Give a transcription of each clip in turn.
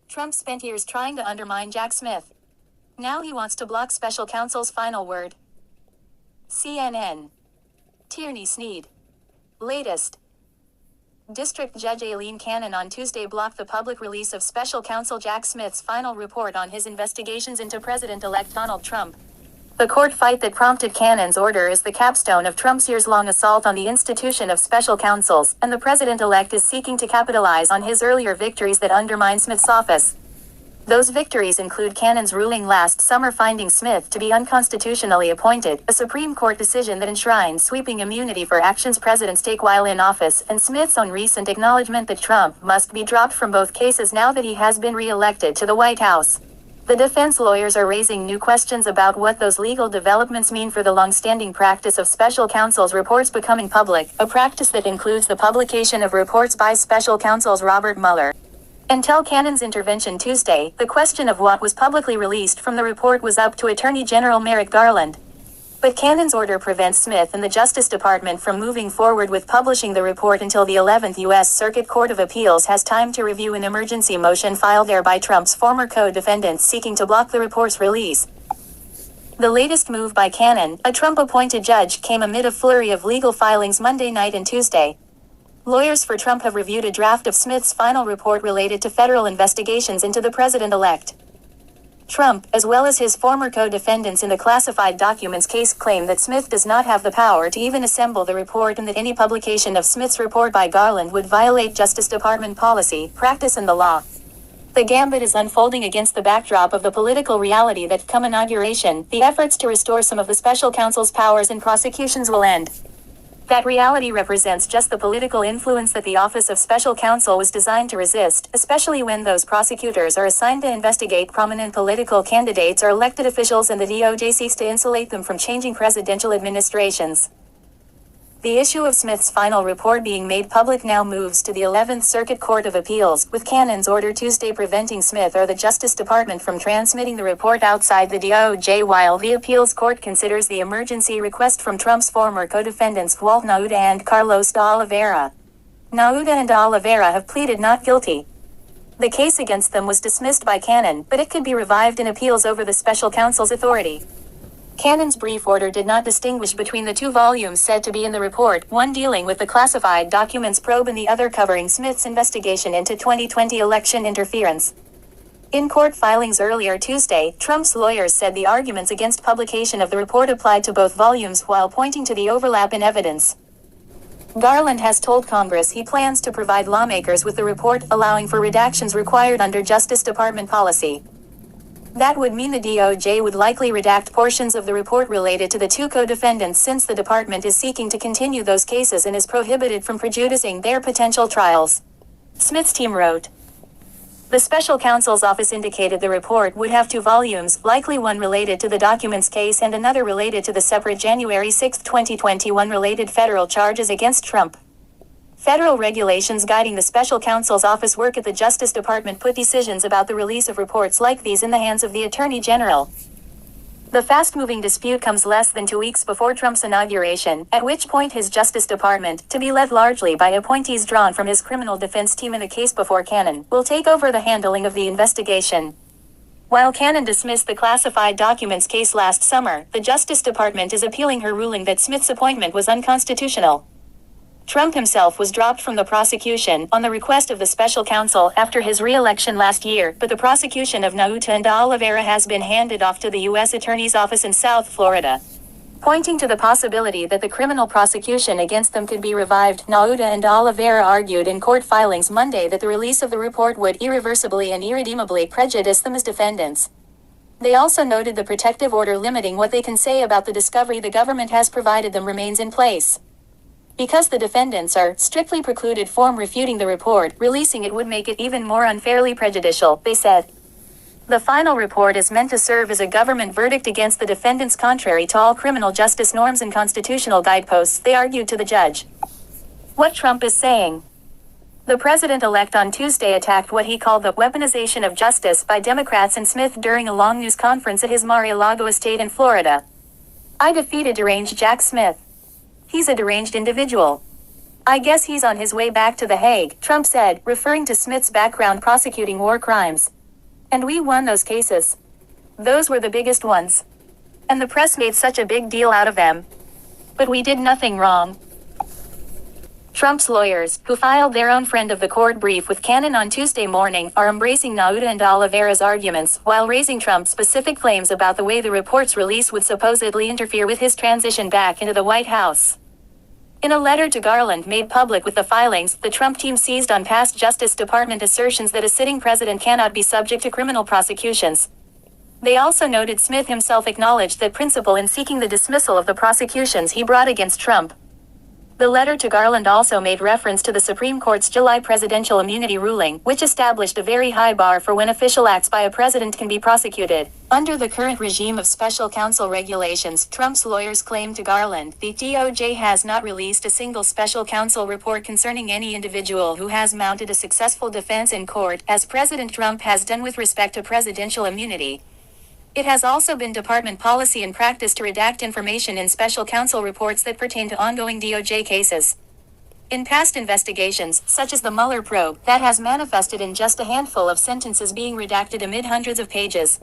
Trump spent years trying to undermine Jack Smith. Now he wants to block special counsel's final word. CNN. Tierney Sneed. Latest. District Judge Aileen Cannon on Tuesday blocked the public release of special counsel Jack Smith's final report on his investigations into President-elect Donald Trump. The court fight that prompted Cannon's order is the capstone of Trump's years-long assault on the institution of special counsels, and the president-elect is seeking to capitalize on his earlier victories that undermine Smith's office. Those victories include Cannon's ruling last summer finding Smith to be unconstitutionally appointed, a Supreme Court decision that enshrines sweeping immunity for actions presidents take while in office, and Smith's own recent acknowledgement that Trump must be dropped from both cases now that he has been re-elected to the White House. The defense lawyers are raising new questions about what those legal developments mean for the long-standing practice of special counsel's reports becoming public, a practice that includes the publication of reports by special counsels Robert Mueller. Until Cannon's intervention Tuesday, the question of what was publicly released from the report was up to Attorney General Merrick Garland. But Cannon's order prevents Smith and the Justice Department from moving forward with publishing the report until the 11th U.S. Circuit Court of Appeals has time to review an emergency motion filed there by Trump's former co-defendants seeking to block the report's release. The latest move by Cannon, a Trump-appointed judge, came amid a flurry of legal filings Monday night and Tuesday. Lawyers for Trump have reviewed a draft of Smith's final report related to federal investigations into the president-elect. Trump, as well as his former co-defendants in the classified documents case, claim that Smith does not have the power to even assemble the report and that any publication of Smith's report by Garland would violate Justice Department policy, practice, and the law. The gambit is unfolding against the backdrop of the political reality that, come inauguration, the efforts to restore some of the special counsel's powers in prosecutions will end. That reality represents just the political influence that the Office of Special Counsel was designed to resist, especially when those prosecutors are assigned to investigate prominent political candidates or elected officials and the DOJ seeks to insulate them from changing presidential administrations. The issue of Smith's final report being made public now moves to the 11th Circuit Court of Appeals, with Cannon's order Tuesday preventing Smith or the Justice Department from transmitting the report outside the DOJ while the appeals court considers the emergency request from Trump's former co-defendants Walt Nauta and Carlos de Oliveira. Nauta and de Oliveira have pleaded not guilty. The case against them was dismissed by Cannon, but it could be revived in appeals over the special counsel's authority. Cannon's brief order did not distinguish between the two volumes said to be in the report, one dealing with the classified documents probe and the other covering Smith's investigation into 2020 election interference. In court filings earlier Tuesday, Trump's lawyers said the arguments against publication of the report applied to both volumes while pointing to the overlap in evidence. Garland has told Congress he plans to provide lawmakers with the report, allowing for redactions required under Justice Department policy. That would mean the DOJ would likely redact portions of the report related to the two co-defendants since the department is seeking to continue those cases and is prohibited from prejudicing their potential trials. Smith's team wrote. The special counsel's office indicated the report would have two volumes, likely one related to the documents case and another related to the separate January 6, 2021 related federal charges against Trump. Federal regulations guiding the special counsel's office work at the Justice Department put decisions about the release of reports like these in the hands of the Attorney General. The fast-moving dispute comes less than 2 weeks before Trump's inauguration, at which point his Justice Department, to be led largely by appointees drawn from his criminal defense team in the case before Cannon, will take over the handling of the investigation. While Cannon dismissed the classified documents case last summer, the Justice Department is appealing her ruling that Smith's appointment was unconstitutional. Trump himself was dropped from the prosecution on the request of the special counsel after his re-election last year, but the prosecution of Nauta and de Oliveira has been handed off to the U.S. Attorney's Office in South Florida. Pointing to the possibility that the criminal prosecution against them could be revived, Nauta and de Oliveira argued in court filings Monday that the release of the report would irreversibly and irredeemably prejudice them as defendants. They also noted the protective order limiting what they can say about the discovery the government has provided them remains in place. Because the defendants are strictly precluded from refuting the report, releasing it would make it even more unfairly prejudicial, they said. The final report is meant to serve as a government verdict against the defendants contrary to all criminal justice norms and constitutional guideposts, they argued to the judge. What Trump is saying. The president-elect on Tuesday attacked what he called the weaponization of justice by Democrats and Smith during a long news conference at his Mar-a-Lago estate in Florida. I defeated deranged Jack Smith. He's a deranged individual. I guess he's on his way back to The Hague, Trump said, referring to Smith's background prosecuting war crimes. And we won those cases. Those were the biggest ones. And the press made such a big deal out of them. But we did nothing wrong. Trump's lawyers, who filed their own friend of the court brief with Cannon on Tuesday morning, are embracing Nauta and Oliveira's arguments, while raising Trump's specific claims about the way the report's release would supposedly interfere with his transition back into the White House. In a letter to Garland made public with the filings, the Trump team seized on past Justice Department assertions that a sitting president cannot be subject to criminal prosecutions. They also noted Smith himself acknowledged that principle in seeking the dismissal of the prosecutions he brought against Trump. The letter to Garland also made reference to the Supreme Court's July presidential immunity ruling, which established a very high bar for when official acts by a president can be prosecuted. Under the current regime of special counsel regulations, Trump's lawyers claimed to Garland, the DOJ has not released a single special counsel report concerning any individual who has mounted a successful defense in court, as President Trump has done with respect to presidential immunity. It has also been department policy and practice to redact information in special counsel reports that pertain to ongoing DOJ cases. In past investigations, such as the Mueller probe, that has manifested in just a handful of sentences being redacted amid hundreds of pages.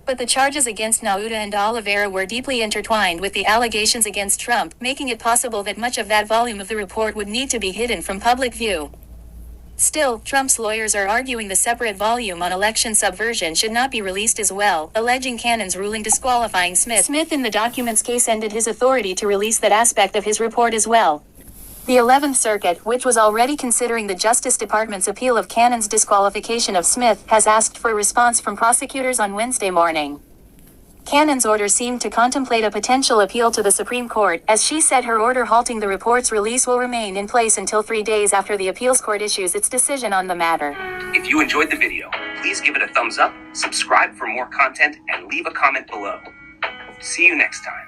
But the charges against Nauta and Oliveira were deeply intertwined with the allegations against Trump, making it possible that much of that volume of the report would need to be hidden from public view. Still, Trump's lawyers are arguing the separate volume on election subversion should not be released as well, alleging Cannon's ruling disqualifying Smith in the documents case ended his authority to release that aspect of his report as well. The 11th Circuit, which was already considering the Justice Department's appeal of Cannon's disqualification of Smith, has asked for a response from prosecutors on Wednesday morning. Cannon's order seemed to contemplate a potential appeal to the Supreme Court, as she said her order halting the report's release will remain in place until 3 days after the appeals court issues its decision on the matter. If you enjoyed the video, please give it a thumbs up, subscribe for more content, and leave a comment below. See you next time.